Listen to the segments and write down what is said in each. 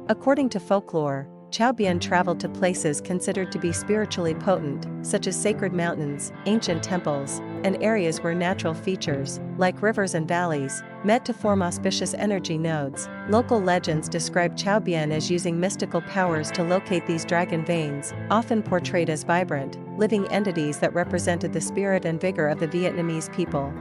According to folklore, Cao Bian traveled to places considered to be spiritually potent, such as sacred mountains, ancient temples, and areas where natural features, like rivers and valleys, met to form auspicious energy nodes. Local legends describe Cao Bian as using mystical powers to locate these dragon veins, often portrayed as vibrant, living entities that represented the spirit and vigor of the Vietnamese people.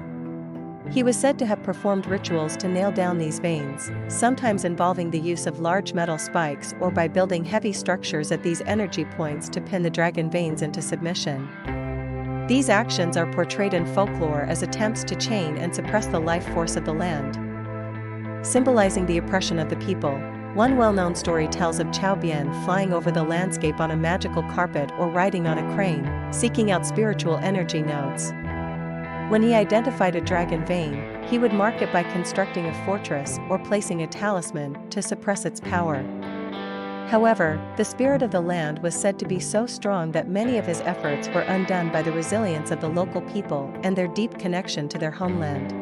He was said to have performed rituals to nail down these veins, sometimes involving the use of large metal spikes or by building heavy structures at these energy points to pin the dragon veins into submission. These actions are portrayed in folklore as attempts to chain and suppress the life force of the land, symbolizing the oppression of the people. One well-known story tells of Cao Bian flying over the landscape on a magical carpet or riding on a crane, seeking out spiritual energy nodes. When he identified a dragon vein, he would mark it by constructing a fortress or placing a talisman to suppress its power. However, the spirit of the land was said to be so strong that many of his efforts were undone by the resilience of the local people and their deep connection to their homeland.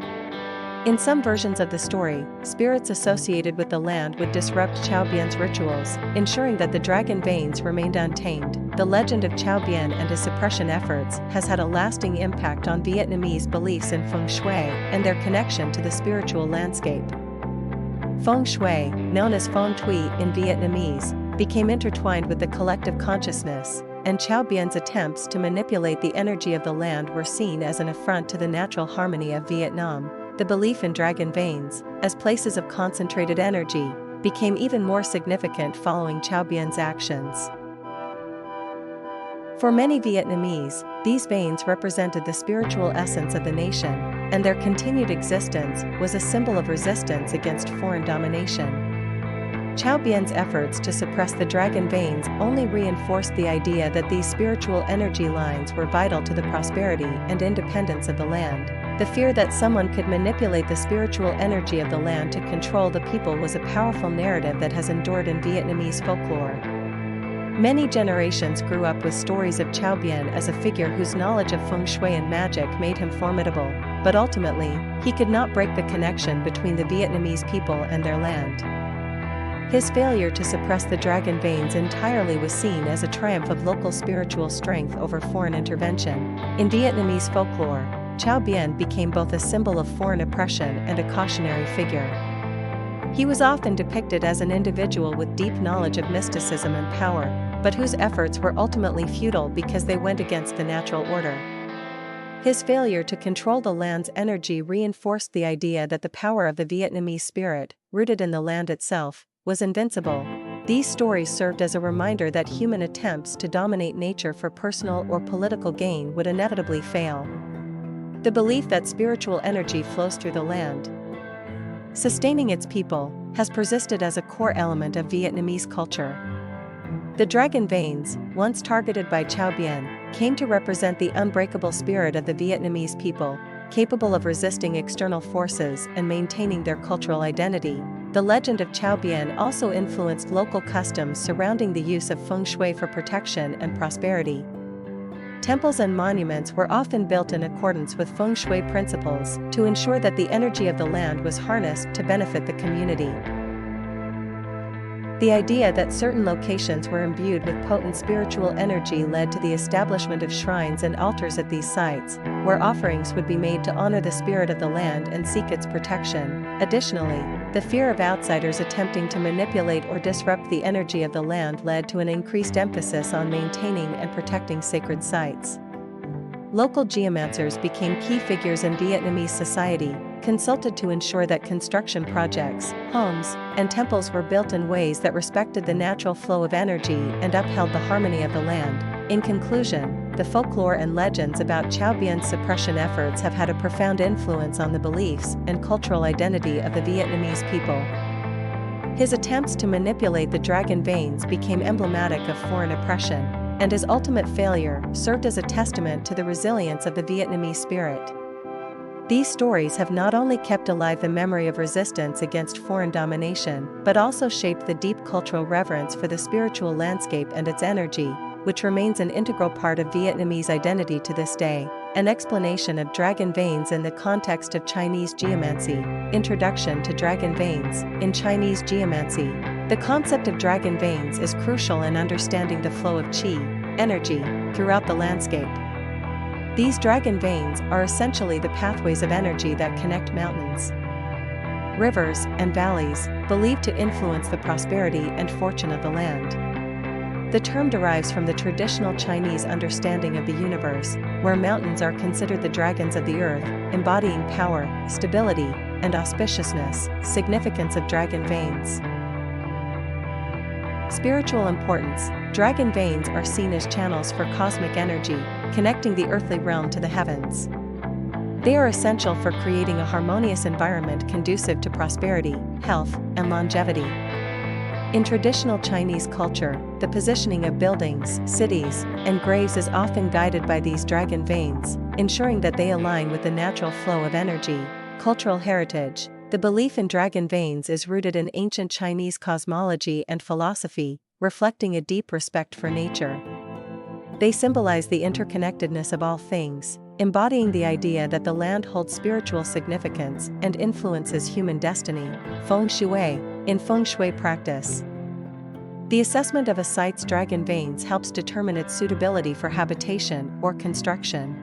In some versions of the story, spirits associated with the land would disrupt Cao Bian's rituals, ensuring that the dragon veins remained untamed. The legend of Cao Bian and his suppression efforts has had a lasting impact on Vietnamese beliefs in feng shui and their connection to the spiritual landscape. Feng shui, known as phong thủy in Vietnamese, became intertwined with the collective consciousness, and Cao Bian's attempts to manipulate the energy of the land were seen as an affront to the natural harmony of Vietnam. The belief in dragon veins, as places of concentrated energy, became even more significant following Cao Bian's actions. For many Vietnamese, these veins represented the spiritual essence of the nation, and their continued existence was a symbol of resistance against foreign domination. Cao Bian's efforts to suppress the dragon veins only reinforced the idea that these spiritual energy lines were vital to the prosperity and independence of the land. The fear that someone could manipulate the spiritual energy of the land to control the people was a powerful narrative that has endured in Vietnamese folklore. Many generations grew up with stories of Cao Bian as a figure whose knowledge of feng shui and magic made him formidable, but ultimately, he could not break the connection between the Vietnamese people and their land. His failure to suppress the dragon veins entirely was seen as a triumph of local spiritual strength over foreign intervention. In Vietnamese folklore, Cao Bian became both a symbol of foreign oppression and a cautionary figure. He was often depicted as an individual with deep knowledge of mysticism and power, but whose efforts were ultimately futile because they went against the natural order. His failure to control the land's energy reinforced the idea that the power of the Vietnamese spirit, rooted in the land itself, was invincible. These stories served as a reminder that human attempts to dominate nature for personal or political gain would inevitably fail. The belief that spiritual energy flows through the land, sustaining its people, has persisted as a core element of Vietnamese culture. The dragon veins, once targeted by Cao Bian, came to represent the unbreakable spirit of the Vietnamese people, capable of resisting external forces and maintaining their cultural identity. The legend of Cao Bian also influenced local customs surrounding the use of feng shui for protection and prosperity. Temples and monuments were often built in accordance with feng shui principles to ensure that the energy of the land was harnessed to benefit the community. The idea that certain locations were imbued with potent spiritual energy led to the establishment of shrines and altars at these sites, where offerings would be made to honor the spirit of the land and seek its protection. Additionally, the fear of outsiders attempting to manipulate or disrupt the energy of the land led to an increased emphasis on maintaining and protecting sacred sites. Local geomancers became key figures in Vietnamese society, consulted to ensure that construction projects, homes, and temples were built in ways that respected the natural flow of energy and upheld the harmony of the land. In conclusion, the folklore and legends about Cao Bian's suppression efforts have had a profound influence on the beliefs and cultural identity of the Vietnamese people. His attempts to manipulate the dragon veins became emblematic of foreign oppression, and his ultimate failure served as a testament to the resilience of the Vietnamese spirit. These stories have not only kept alive the memory of resistance against foreign domination, but also shaped the deep cultural reverence for the spiritual landscape and its energy, which remains an integral part of Vietnamese identity to this day. An explanation of dragon veins in the context of Chinese geomancy. Introduction to dragon veins. In Chinese geomancy, The concept of dragon veins is crucial in understanding the flow of qi, energy, throughout the landscape. These dragon veins are essentially the pathways of energy that connect mountains, rivers, and valleys, believed to influence the prosperity and fortune of the land. The term derives from the traditional Chinese understanding of the universe, where mountains are considered the dragons of the earth, embodying power, stability, and auspiciousness. Significance of dragon veins. Spiritual importance. Dragon veins are seen as channels for cosmic energy, connecting the earthly realm to the heavens. They are essential for creating a harmonious environment conducive to prosperity, health, and longevity. In traditional Chinese culture, the positioning of buildings, cities, and graves is often guided by these dragon veins, ensuring that they align with the natural flow of energy. Cultural heritage. The belief in dragon veins is rooted in ancient Chinese cosmology and philosophy, reflecting a deep respect for nature. They symbolize the interconnectedness of all things, embodying the idea that the land holds spiritual significance and influences human destiny. Feng Shui. In Feng Shui practice, the assessment of a site's dragon veins helps determine its suitability for habitation or construction.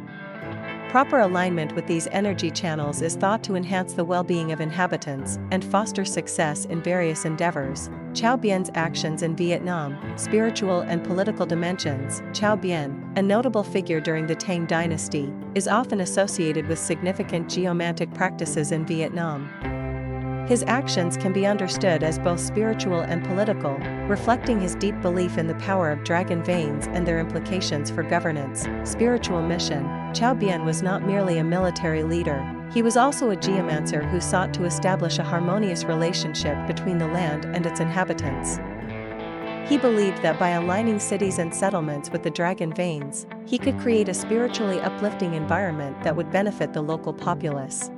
Proper alignment with these energy channels is thought to enhance the well-being of inhabitants and foster success in various endeavors. Cao Bien's actions in Vietnam. Spiritual and political dimensions. Cao Bian, a notable figure during the Tang dynasty, is often associated with significant geomantic practices in Vietnam. His actions can be understood as both spiritual and political, reflecting his deep belief in the power of dragon veins and their implications for governance. Spiritual mission. Cao Bian was not merely a military leader, he was also a geomancer who sought to establish a harmonious relationship between the land and its inhabitants. He believed that by aligning cities and settlements with the dragon veins, he could create a spiritually uplifting environment that would benefit the local populace.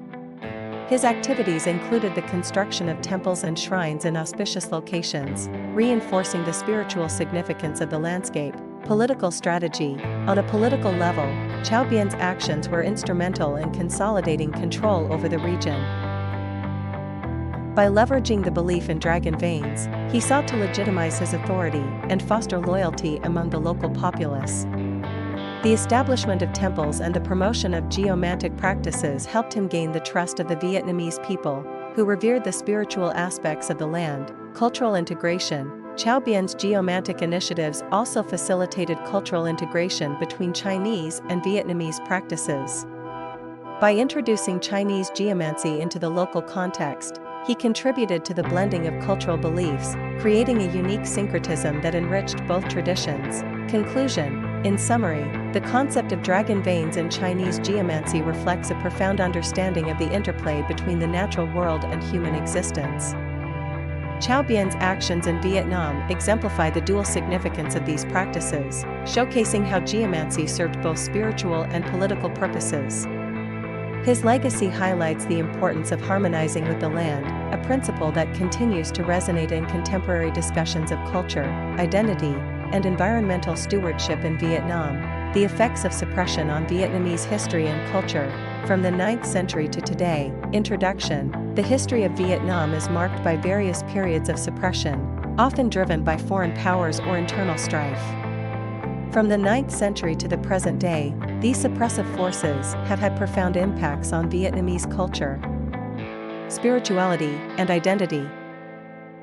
His activities included the construction of temples and shrines in auspicious locations, reinforcing the spiritual significance of the landscape. Political strategy. On a political level, Cao Bian's actions were instrumental in consolidating control over the region. By leveraging the belief in dragon veins, he sought to legitimize his authority and foster loyalty among the local populace. The establishment of temples and the promotion of geomantic practices helped him gain the trust of the Vietnamese people, who revered the spiritual aspects of the land. Cultural integration. Cao Bian's geomantic initiatives also facilitated cultural integration between Chinese and Vietnamese practices. By introducing Chinese geomancy into the local context, he contributed to the blending of cultural beliefs, creating a unique syncretism that enriched both traditions. Conclusion. In summary, the concept of dragon veins in Chinese geomancy reflects a profound understanding of the interplay between the natural world and human existence. Cao Bian's actions in Vietnam exemplify the dual significance of these practices, showcasing how geomancy served both spiritual and political purposes. His legacy highlights the importance of harmonizing with the land, a principle that continues to resonate in contemporary discussions of culture, identity, and environmental stewardship in Vietnam. The effects of suppression on Vietnamese history and culture. From the 9th century to today. Introduction. The history of Vietnam is marked by various periods of suppression, often driven by foreign powers or internal strife. From the 9th century to the present day, these suppressive forces have had profound impacts on Vietnamese culture, spirituality, and identity.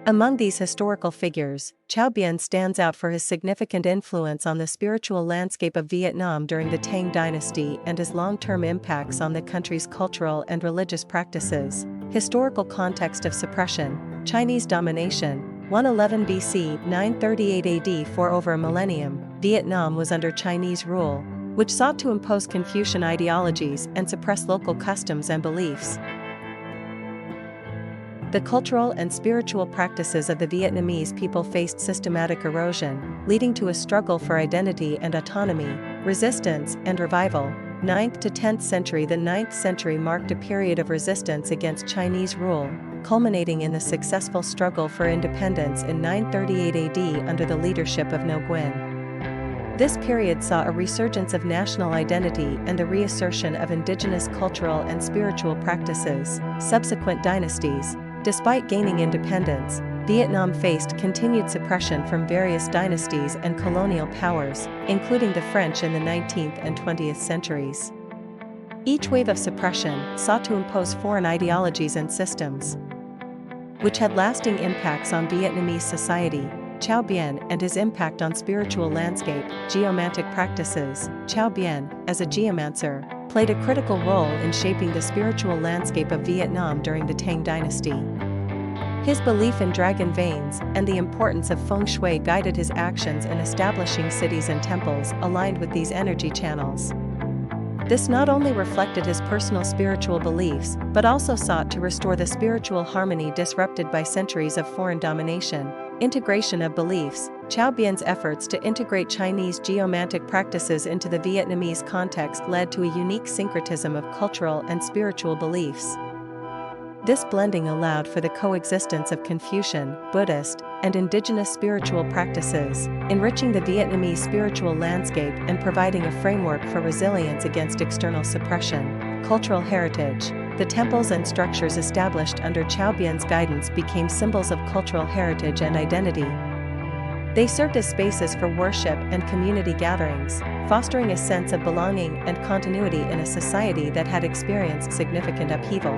Among these historical figures, Cao Bian stands out for his significant influence on the spiritual landscape of Vietnam during the Tang dynasty and his long-term impacts on the country's cultural and religious practices. Historical context of suppression. Chinese domination. 111 BC, 938 AD. For over a millennium, Vietnam was under Chinese rule, which sought to impose Confucian ideologies and suppress local customs and beliefs. The cultural and spiritual practices of the Vietnamese people faced systematic erosion, leading to a struggle for identity and autonomy, resistance and revival. 9th to 10th century. The 9th century marked a period of resistance against Chinese rule, culminating in the successful struggle for independence in 938 AD under the leadership of No Nguyen. This period saw a resurgence of national identity and the reassertion of indigenous cultural and spiritual practices. Subsequent dynasties. Despite gaining independence, Vietnam faced continued suppression from various dynasties and colonial powers, including the French in the 19th and 20th centuries. Each wave of suppression sought to impose foreign ideologies and systems, which had lasting impacts on Vietnamese society. Cao Biền and his impact on spiritual landscape, geomantic practices. Cao Biền, as a geomancer, played a critical role in shaping the spiritual landscape of Vietnam during the Tang dynasty. His belief in dragon veins and the importance of feng shui guided his actions in establishing cities and temples aligned with these energy channels. This not only reflected his personal spiritual beliefs, but also sought to restore the spiritual harmony disrupted by centuries of foreign domination. Integration of beliefs. Cao Bien's efforts to integrate Chinese geomantic practices into the Vietnamese context led to a unique syncretism of cultural and spiritual beliefs. This blending allowed for the coexistence of Confucian, Buddhist, and indigenous spiritual practices, enriching the Vietnamese spiritual landscape and providing a framework for resilience against external suppression. Cultural heritage. The temples and structures established under Cao Bien's guidance became symbols of cultural heritage and identity. They served as spaces for worship and community gatherings, fostering a sense of belonging and continuity in a society that had experienced significant upheaval.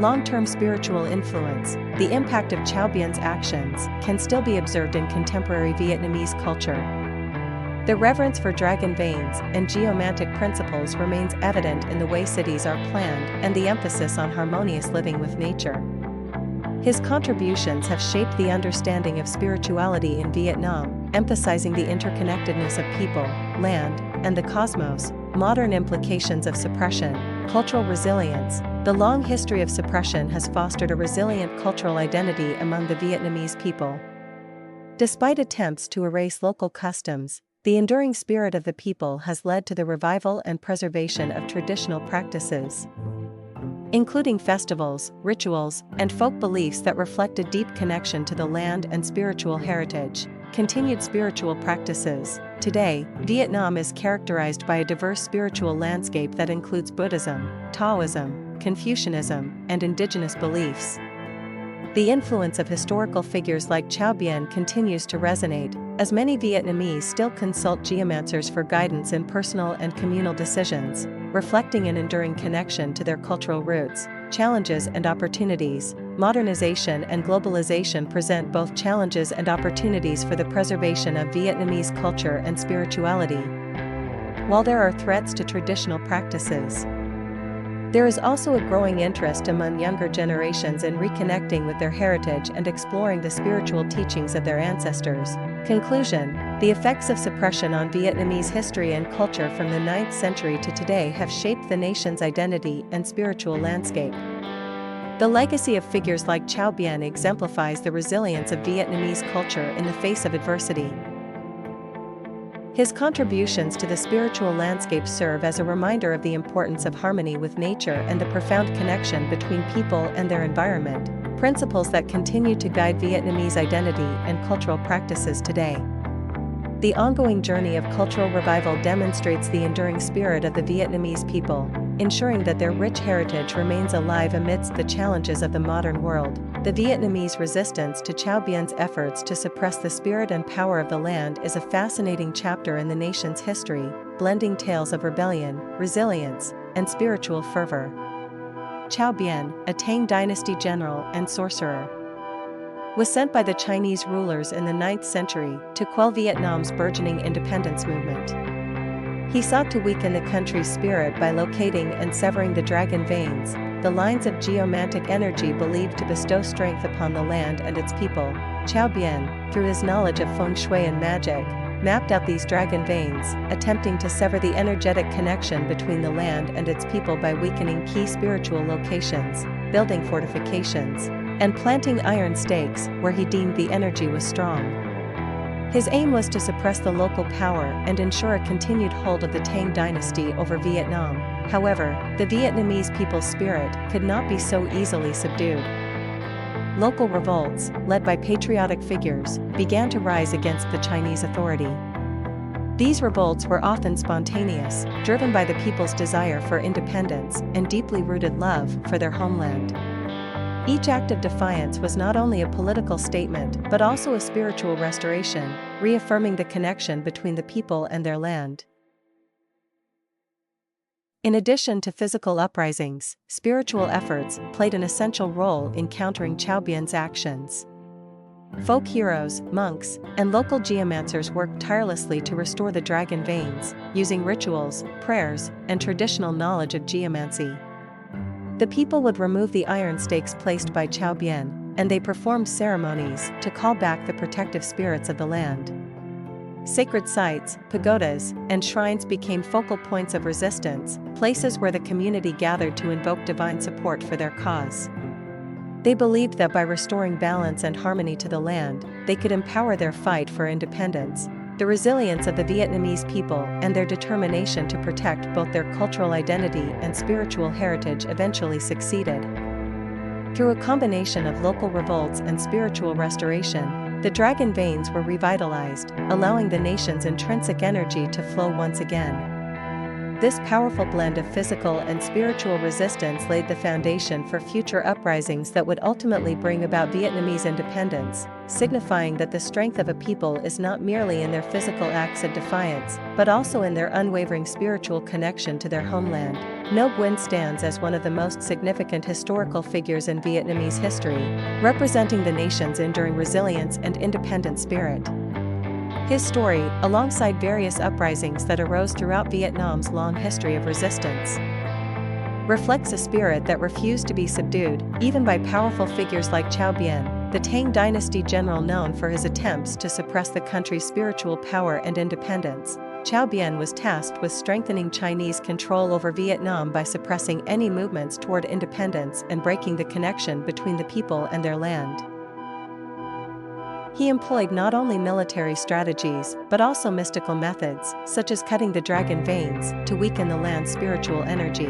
Long-term spiritual influence. The impact of Cao Bien's actions can still be observed in contemporary Vietnamese culture. The reverence for dragon veins and geomantic principles remains evident in the way cities are planned and the emphasis on harmonious living with nature. His contributions have shaped the understanding of spirituality in Vietnam, emphasizing the interconnectedness of people, land, and the cosmos. Modern implications of suppression. Cultural resilience. The long history of suppression has fostered a resilient cultural identity among the Vietnamese people. Despite attempts to erase local customs, the enduring spirit of the people has led to the revival and preservation of traditional practices, including festivals, rituals, and folk beliefs that reflect a deep connection to the land and spiritual heritage. Continued spiritual practices. Today, Vietnam is characterized by a diverse spiritual landscape that includes Buddhism, Taoism, Confucianism, and indigenous beliefs. The influence of historical figures like Cao Biền continues to resonate, as many Vietnamese still consult geomancers for guidance in personal and communal decisions, reflecting an enduring connection to their cultural roots. Challenges and opportunities. Modernization and globalization present both challenges and opportunities for the preservation of Vietnamese culture and spirituality. While there are threats to traditional practices, there is also a growing interest among younger generations in reconnecting with their heritage and exploring the spiritual teachings of their ancestors. Conclusion. The effects of suppression on Vietnamese history and culture from the 9th century to today have shaped the nation's identity and spiritual landscape. The legacy of figures like Cao Biền exemplifies the resilience of Vietnamese culture in the face of adversity. His contributions to the spiritual landscape serve as a reminder of the importance of harmony with nature and the profound connection between people and their environment, principles that continue to guide Vietnamese identity and cultural practices today. The ongoing journey of cultural revival demonstrates the enduring spirit of the Vietnamese people, ensuring that their rich heritage remains alive amidst the challenges of the modern world. The Vietnamese resistance to Cao Bien's efforts to suppress the spirit and power of the land is a fascinating chapter in the nation's history, blending tales of rebellion, resilience, and spiritual fervor. Cao Biền, a Tang dynasty general and sorcerer, was sent by the Chinese rulers in the 9th century to quell Vietnam's burgeoning independence movement. He sought to weaken the country's spirit by locating and severing the dragon veins, the lines of geomantic energy believed to bestow strength upon the land and its people. Cao Biền, through his knowledge of feng shui and magic, mapped out these dragon veins, attempting to sever the energetic connection between the land and its people by weakening key spiritual locations, building fortifications, and planting iron stakes where he deemed the energy was strong. His aim was to suppress the local power and ensure a continued hold of the Tang dynasty over Vietnam. However, the Vietnamese people's spirit could not be so easily subdued. Local revolts, led by patriotic figures, began to rise against the Chinese authority. These revolts were often spontaneous, driven by the people's desire for independence and deeply rooted love for their homeland. Each act of defiance was not only a political statement but also a spiritual restoration, reaffirming the connection between the people and their land. In addition to physical uprisings, spiritual efforts played an essential role in countering Cao Bian's actions. Folk heroes, monks, and local geomancers worked tirelessly to restore the dragon veins, using rituals, prayers, and traditional knowledge of geomancy. The people would remove the iron stakes placed by Cao Bian, and they performed ceremonies to call back the protective spirits of the land. Sacred sites, pagodas, and shrines became focal points of resistance, places where the community gathered to invoke divine support for their cause. They believed that by restoring balance and harmony to the land, they could empower their fight for independence. The resilience of the Vietnamese people and their determination to protect both their cultural identity and spiritual heritage eventually succeeded. Through a combination of local revolts and spiritual restoration, the dragon veins were revitalized, allowing the nation's intrinsic energy to flow once again. This powerful blend of physical and spiritual resistance laid the foundation for future uprisings that would ultimately bring about Vietnamese independence, signifying that the strength of a people is not merely in their physical acts of defiance, but also in their unwavering spiritual connection to their homeland. Ngo Nguyen stands as one of the most significant historical figures in Vietnamese history, representing the nation's enduring resilience and independent spirit. His story, alongside various uprisings that arose throughout Vietnam's long history of resistance, reflects a spirit that refused to be subdued, even by powerful figures like Cao Bian, the Tang dynasty general known for his attempts to suppress the country's spiritual power and independence. Cao Bian was tasked with strengthening Chinese control over Vietnam by suppressing any movements toward independence and breaking the connection between the people and their land. He employed not only military strategies but also mystical methods, such as cutting the dragon veins, to weaken the land's spiritual energy.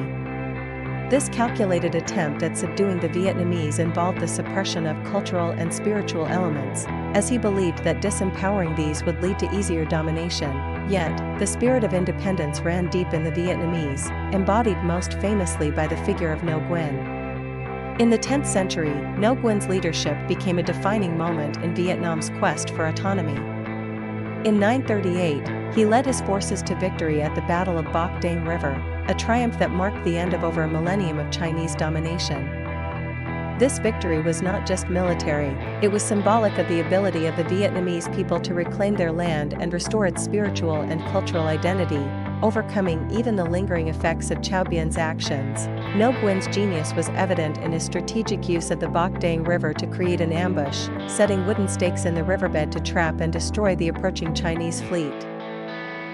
This calculated attempt at subduing the Vietnamese involved the suppression of cultural and spiritual elements, as he believed that disempowering these would lead to easier domination. Yet, the spirit of independence ran deep in the Vietnamese, embodied most famously by the figure of Ngo Nguyen. In the 10th century, Ngo Nguyen's leadership became a defining moment in Vietnam's quest for autonomy. In 938, he led his forces to victory at the Battle of Bac Dang River, a triumph that marked the end of over a millennium of Chinese domination. This victory was not just military, it was symbolic of the ability of the Vietnamese people to reclaim their land and restore its spiritual and cultural identity, overcoming even the lingering effects of Cao Bian's actions. Ngo Nguyen's genius was evident in his strategic use of the Bac Dang River to create an ambush, setting wooden stakes in the riverbed to trap and destroy the approaching Chinese fleet.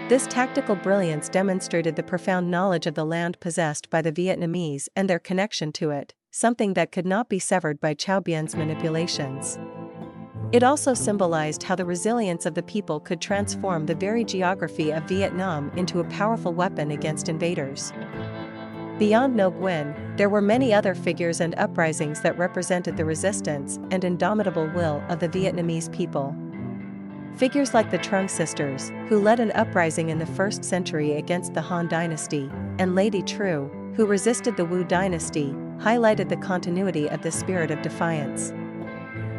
This tactical brilliance demonstrated the profound knowledge of the land possessed by the Vietnamese and their connection to it, something that could not be severed by Cao Bian's manipulations. It also symbolized how the resilience of the people could transform the very geography of Vietnam into a powerful weapon against invaders. Beyond Ngo Nguyen, there were many other figures and uprisings that represented the resistance and indomitable will of the Vietnamese people. Figures like the Trung sisters, who led an uprising in the 1st century against the Han dynasty, and Lady Tru, who resisted the Wu dynasty, highlighted the continuity of the spirit of defiance.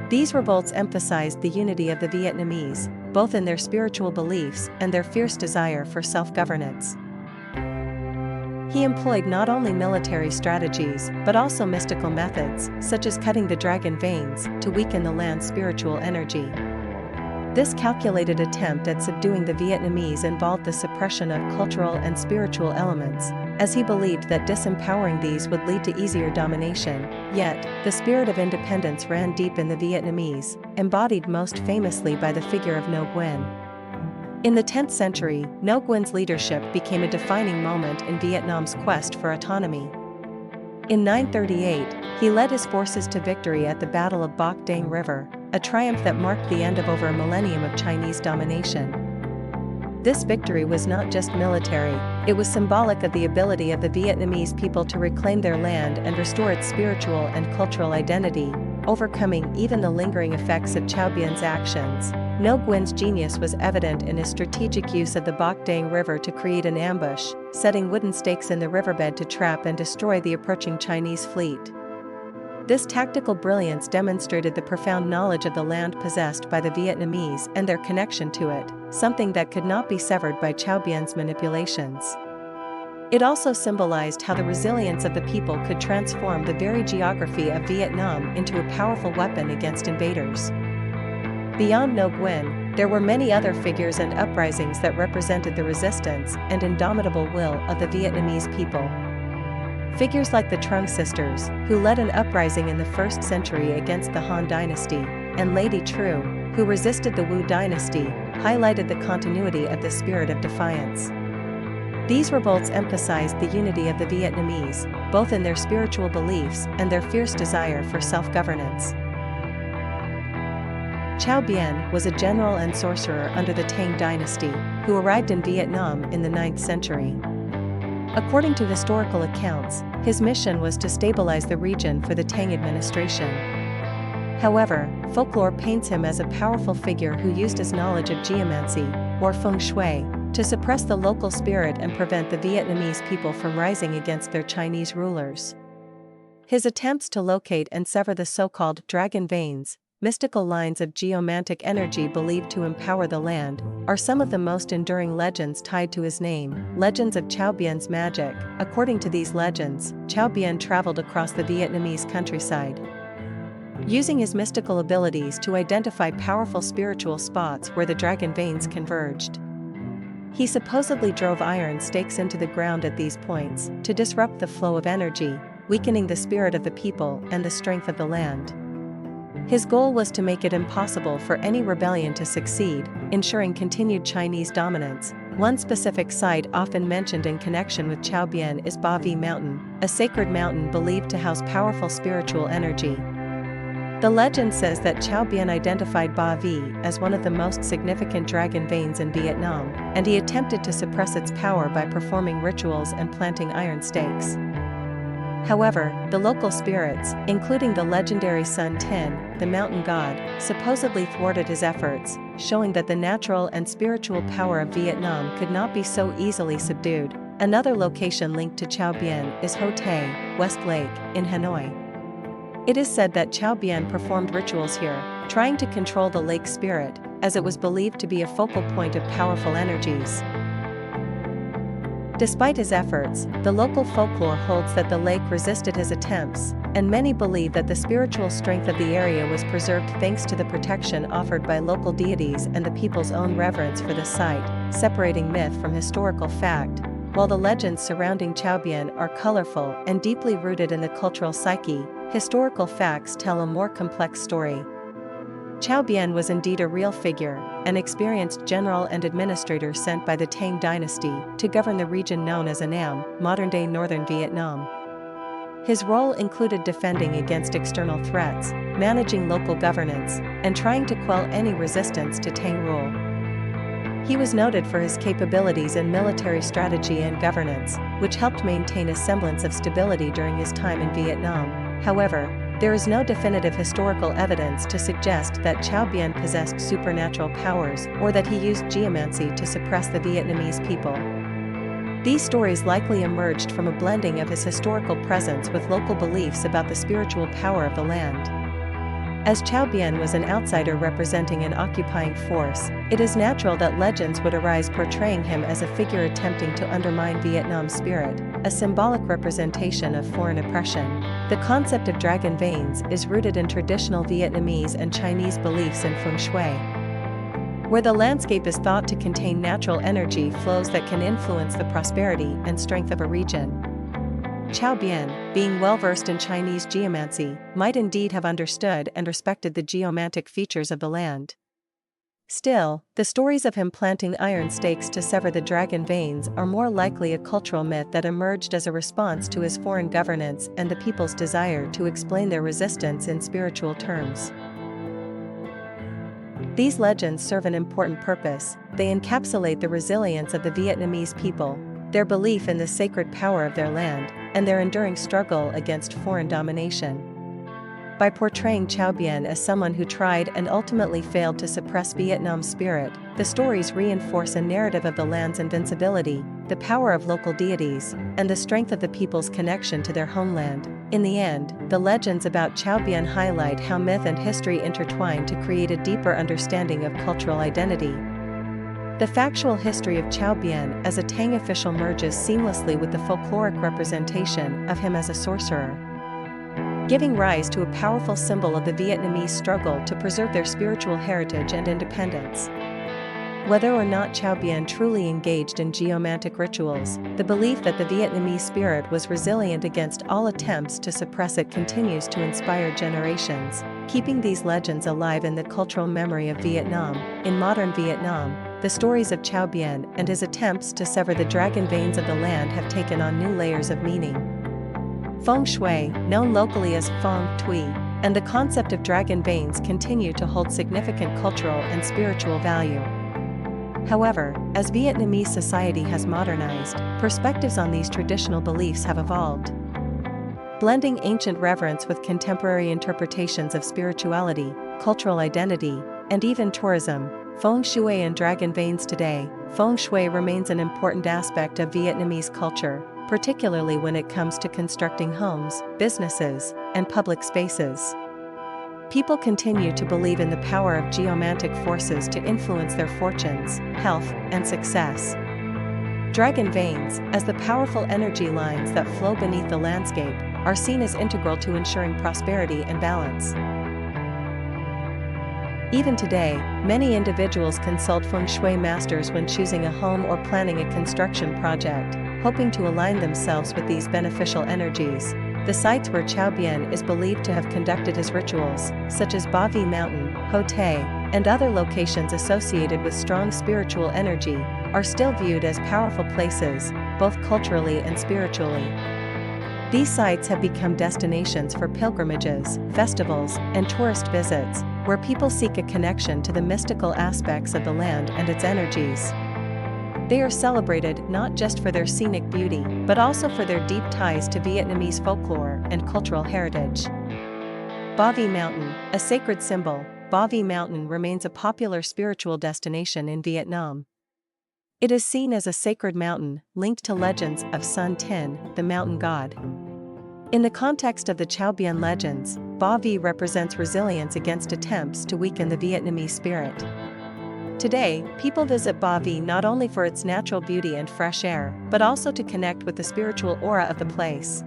These revolts emphasized the unity of the Vietnamese, both in their spiritual beliefs and their fierce desire for self-governance. He employed not only military strategies but also mystical methods, such as cutting the dragon veins, to weaken the land's spiritual energy. This calculated attempt at subduing the Vietnamese involved the suppression of cultural and spiritual elements, as he believed that disempowering these would lead to easier domination. Yet, the spirit of independence ran deep in the Vietnamese, embodied most famously by the figure of Ngo Nguyen. In the 10th century, Ngo Nguyen's leadership became a defining moment in Vietnam's quest for autonomy. In 938, he led his forces to victory at the Battle of Bac Dang River, a triumph that marked the end of over a millennium of Chinese domination. This victory was not just military, it was symbolic of the ability of the Vietnamese people to reclaim their land and restore its spiritual and cultural identity, overcoming even the lingering effects of Cao Bian's actions. Ngo Nguyen's genius was evident in his strategic use of the Bac Dang River to create an ambush, setting wooden stakes in the riverbed to trap and destroy the approaching Chinese fleet. This tactical brilliance demonstrated the profound knowledge of the land possessed by the Vietnamese and their connection to it, something that could not be severed by Cao Bien's manipulations. It also symbolized how the resilience of the people could transform the very geography of Vietnam into a powerful weapon against invaders. Beyond Ngo Nguyen, there were many other figures and uprisings that represented the resistance and indomitable will of the Vietnamese people. Figures like the Trung sisters, who led an uprising in the 1st century against the Han dynasty, and Lady Tru, who resisted the Wu dynasty, highlighted the continuity of the spirit of defiance. These revolts emphasized the unity of the Vietnamese, both in their spiritual beliefs and their fierce desire for self-governance. Cao Biên was a general and sorcerer under the Tang dynasty, who arrived in Vietnam in the 9th century. According to historical accounts, his mission was to stabilize the region for the Tang administration. However, folklore paints him as a powerful figure who used his knowledge of geomancy, or feng shui, to suppress the local spirit and prevent the Vietnamese people from rising against their Chinese rulers. His attempts to locate and sever the so-called dragon veins, mystical lines of geomantic energy believed to empower the land, are some of the most enduring legends tied to his name. Legends of Cao Bien's magic. According to these legends, Cao Biên traveled across the Vietnamese countryside, using his mystical abilities to identify powerful spiritual spots where the dragon veins converged. He supposedly drove iron stakes into the ground at these points to disrupt the flow of energy, weakening the spirit of the people and the strength of the land. His goal was to make it impossible for any rebellion to succeed, ensuring continued Chinese dominance. One specific site often mentioned in connection with Cao Biên is Ba Vi Mountain, a sacred mountain believed to house powerful spiritual energy. The legend says that Cao Biên identified Ba Vi as one of the most significant dragon veins in Vietnam, and he attempted to suppress its power by performing rituals and planting iron stakes. However, the local spirits, including the legendary Sun Tin, the mountain god, supposedly thwarted his efforts, showing that the natural and spiritual power of Vietnam could not be so easily subdued. Another location linked to Cao Biên is Ho Tay, West Lake, in Hanoi. It is said that Cao Biên performed rituals here, trying to control the lake spirit, as it was believed to be a focal point of powerful energies. Despite his efforts, the local folklore holds that the lake resisted his attempts, and many believe that the spiritual strength of the area was preserved thanks to the protection offered by local deities and the people's own reverence for the site, separating myth from historical fact. While the legends surrounding Cao Biên are colorful and deeply rooted in the cultural psyche, historical facts tell a more complex story. Cao Biên was indeed a real figure, an experienced general and administrator sent by the Tang dynasty to govern the region known as Annam, modern-day northern Vietnam. His role included defending against external threats, managing local governance, and trying to quell any resistance to Tang rule. He was noted for his capabilities in military strategy and governance, which helped maintain a semblance of stability during his time in Vietnam. However, there is no definitive historical evidence to suggest that Cao Biên possessed supernatural powers or that he used geomancy to suppress the Vietnamese people. These stories likely emerged from a blending of his historical presence with local beliefs about the spiritual power of the land. As Cao Biên was an outsider representing an occupying force, it is natural that legends would arise portraying him as a figure attempting to undermine Vietnam's spirit, a symbolic representation of foreign oppression. The concept of dragon veins is rooted in traditional Vietnamese and Chinese beliefs in feng shui, where the landscape is thought to contain natural energy flows that can influence the prosperity and strength of a region. Cao Biên, being well-versed in Chinese geomancy, might indeed have understood and respected the geomantic features of the land. Still, the stories of him planting iron stakes to sever the dragon veins are more likely a cultural myth that emerged as a response to his foreign governance and the people's desire to explain their resistance in spiritual terms. These legends serve an important purpose. They encapsulate the resilience of the Vietnamese people, their belief in the sacred power of their land, and their enduring struggle against foreign domination. By portraying Cao Biên as someone who tried and ultimately failed to suppress Vietnam's spirit, the stories reinforce a narrative of the land's invincibility, the power of local deities, and the strength of the people's connection to their homeland. In the end, the legends about Cao Bian highlight how myth and history intertwine to create a deeper understanding of cultural identity. The factual history of Cao Bian as a Tang official merges seamlessly with the folkloric representation of him as a sorcerer, giving rise to a powerful symbol of the Vietnamese struggle to preserve their spiritual heritage and independence. Whether or not Cao Bian truly engaged in geomantic rituals, the belief that the Vietnamese spirit was resilient against all attempts to suppress it continues to inspire generations, keeping these legends alive in the cultural memory of Vietnam. In modern Vietnam, the stories of Cao Bian and his attempts to sever the dragon veins of the land have taken on new layers of meaning. Feng Shui, known locally as Feng Tui, and the concept of dragon veins continue to hold significant cultural and spiritual value. However, as Vietnamese society has modernized, perspectives on these traditional beliefs have evolved. Blending ancient reverence with contemporary interpretations of spirituality, cultural identity, and even tourism, Feng Shui and dragon veins today, Feng Shui remains an important aspect of Vietnamese culture, particularly when it comes to constructing homes, businesses, and public spaces. People continue to believe in the power of geomantic forces to influence their fortunes, health, and success. Dragon veins, as the powerful energy lines that flow beneath the landscape, are seen as integral to ensuring prosperity and balance. Even today, many individuals consult Feng Shui masters when choosing a home or planning a construction project, hoping to align themselves with these beneficial energies. The sites where Cao Bian is believed to have conducted his rituals, such as Ba Vi Mountain, Ho Tay, and other locations associated with strong spiritual energy, are still viewed as powerful places, both culturally and spiritually. These sites have become destinations for pilgrimages, festivals, and tourist visits, where people seek a connection to the mystical aspects of the land and its energies. They are celebrated not just for their scenic beauty, but also for their deep ties to Vietnamese folklore and cultural heritage. Ba Vi Mountain, a sacred symbol, Ba Vi Mountain remains a popular spiritual destination in Vietnam. It is seen as a sacred mountain, linked to legends of Sun Tin, the mountain god. In the context of the Cao Bian legends, Ba Vi represents resilience against attempts to weaken the Vietnamese spirit. Today, people visit Ba Vi not only for its natural beauty and fresh air, but also to connect with the spiritual aura of the place.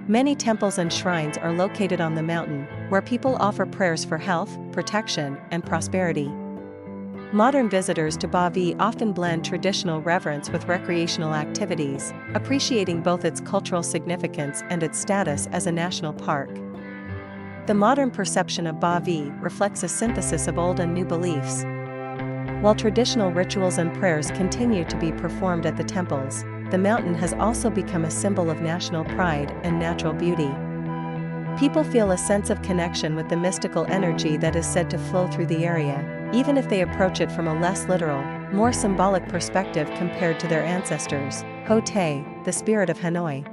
Many temples and shrines are located on the mountain, where people offer prayers for health, protection, and prosperity. Modern visitors to Ba Vi often blend traditional reverence with recreational activities, appreciating both its cultural significance and its status as a national park. The modern perception of Ba Vi reflects a synthesis of old and new beliefs. While traditional rituals and prayers continue to be performed at the temples, the mountain has also become a symbol of national pride and natural beauty. People feel a sense of connection with the mystical energy that is said to flow through the area, even if they approach it from a less literal, more symbolic perspective compared to their ancestors. Ho Tay, the spirit of Hanoi.